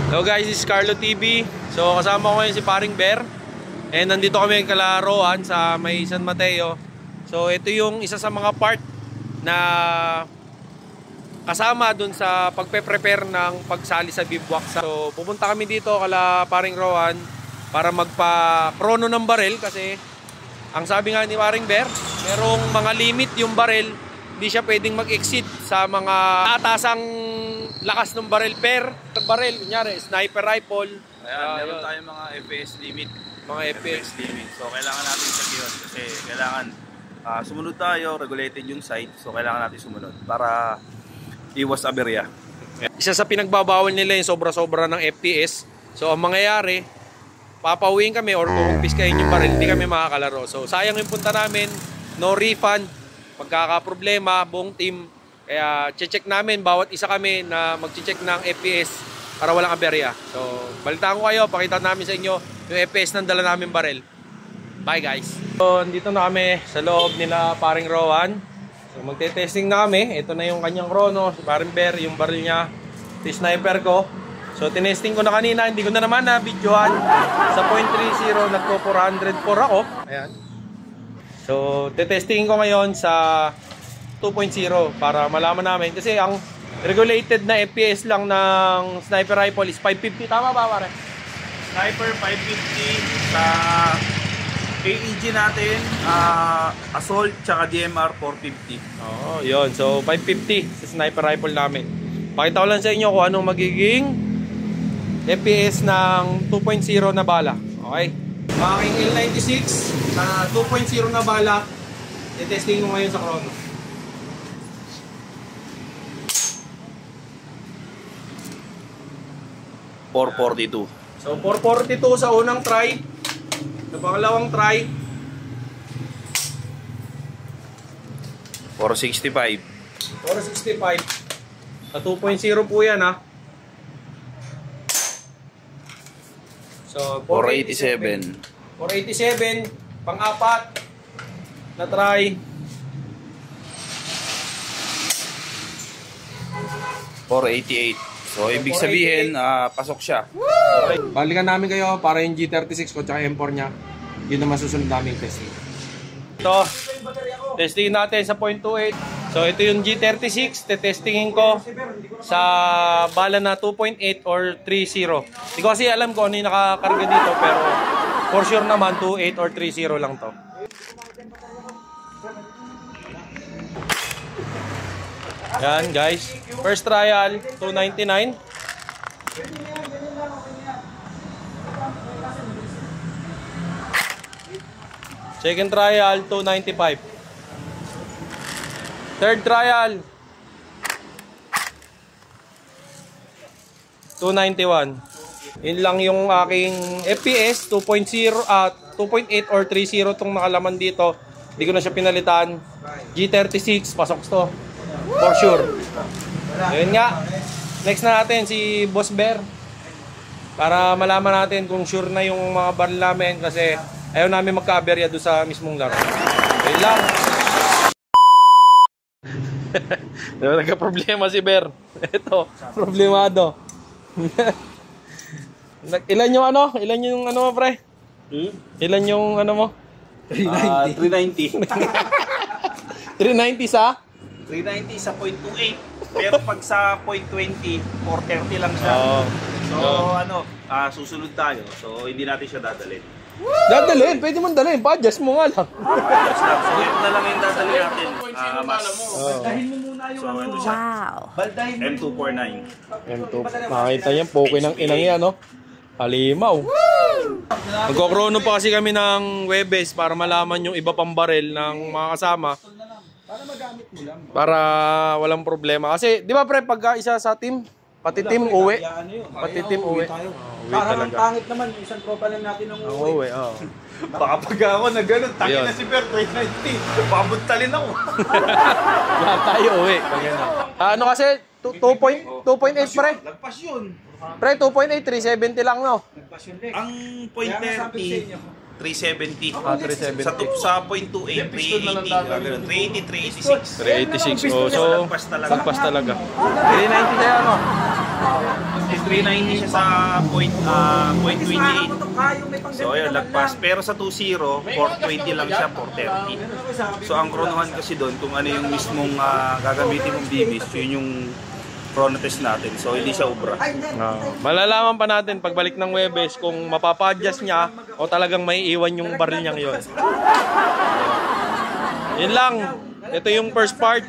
Hello guys, this is Carlo TV. So kasama ko ngayon si Paring Bear. And nandito kami kala Rohan sa may San Mateo. So ito yung isa sa mga part na kasama dun sa pagpe-prepare ng pagsali sa bivouac. So pupunta kami dito kala Paring Rohan para magpa-chrono ng barel. Kasi ang sabi nga ni Paring Bear, merong mga limit yung barel. Hindi siya pwedeng mag-exceed sa mga atasang lakas ng barel per barel. Kunyari, sniper rifle. Meron tayong mga FPS limit. Mga FPS limit. So, kailangan natin check yun. Kasi kailangan sumunod tayo, regulated yung sight. So, kailangan natin sumunod para iwas aberya. Isa sa pinagbabawal nila yung sobra-sobra ng FPS. So, ang mangyayari, papauwiin kami or kukumpiskahin yung barel, hindi kami makakalaro. So, sayang yung punta namin. No refund. Pagkakaproblema, buong team. Kaya check namin, bawat isa kami na mag-check ng FPS para walang aberya. So, balitaan ko kayo, pakita namin sa inyo yung FPS ng dala namin barel. Bye guys! So, dito na kami sa loob nila Paring Rohan. So, magte-testing na kami. Ito na yung kanyang chrono, si Paring Bear, yung barel niya, si sniper ko. So, tinesting ko na kanina, hindi ko na naman na-videohan. Sa .30, nagko 404 ako. Ayan. So, tetestingin ko ngayon sa 2.0 para malaman namin. Kasi ang regulated na FPS lang ng sniper rifle is 550. Tama ba, pare? Sniper 550 sa AEG natin, Assault, tsaka DMR 450. Oo, yun. So, 550 sa sniper rifle namin. Pakita ko lang sa inyo kung anong magiging FPS ng 2.0 na bala. Okay? Aking L96 na 2.0 na bala. I-testing ko ngayon sa chrono. .442. So 442 sa unang try. Sa pangalawang try 465. 465. Sa 2.0 po yan ha. So 487. 487. Pang-apat na try 488. So ibig sabihin, pasok siya. Okay. Balikan namin kayo para yung G36 ko tsaka M4 nya. Yun na masusunod namin testing. Ito, testing natin sa .28. So ito yung G36, tetestingin ko sa bala na 2.8 or 3.0. Hindi ko kasi alam kung ano yung nakakarga dito, pero for sure naman 2.8 or 3.0 lang to. Yan guys, first trial 299. Second trial 295. Third trial 291. Yun lang yung aking FPS 2.0 2.8 or 3.0 tong nakalaman dito. Hindi ko na siya pinalitan. G36 pasok to. For sure. Yun nga. Next na natin si Boss Bear. Para malaman natin kung sure na yung mga baril namin. Kasi ayaw namin magka-aberya doon sa mismong laro. Yun lang. Nagka-problema si Bear. Ito, problemado. Ilan yung ano? Ilan yung ano mo, pre? Ilan yung ano mo? 390. 390 sa? 390 sa .28. Pero pag sa .20, 430 lang siya. So susunod tayo. So hindi natin siya dadalhin. Dadalhin? Pwede mong dalhin. Pa-adjust mo nga lang. So ito na lang yung dadalhin natin. Baldahin mo muna yung ano siya. Baldahin mo. M249. M2. Makita niyan, poke ng inang yan, no? Halimaw. Magkokrono pa kasi kami ng Webes para malaman yung iba pang barel ng mga kasama. Para magamit mo lang. Para walang problema. Kasi, di ba pre, pagka isa sa team, pati team uwi. Pati team uwi. Parang ang pangit naman, isang tropa lang natin ng uwi. Uwi, oo. Baka pag ako na gano'n, takin na si Per 390. Pabuntalin ako. Lahat tayo uwi. Ano kasi, 2.8 pre. Lagpas yun. Pre, 2.8, 370 lang, no? Nagpas yun, Lex. Ang .30, 370. Sa .28, 380. 380, 386. 386. Oh, so, Lagpas talaga. lagpas talaga. 390 kaya, no? 390 siya sa point 28. So ayun, lagpas. Pero sa 2.0, 420 lang siya, 430. So ang kronohan kasi doon, kung ano yung mismong gagamitin mong bibis, yun yung chrono test natin. So hindi siya ubra. Malalaman pa natin pagbalik ng Webes kung mapapa-adjust niya o talagang may iwan yung baril niyang yun. Yun lang. Ito yung first part.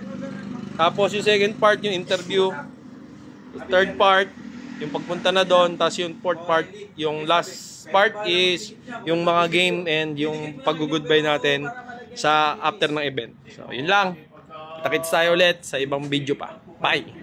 Tapos yung second part, yung interview. Yung third part, yung pagpunta na doon. Tapos yung fourth part, yung last part is yung mga game and yung pag-goodbye natin sa after ng event. So yun lang. Kita-kits tayo ulit sa ibang video pa. Bye!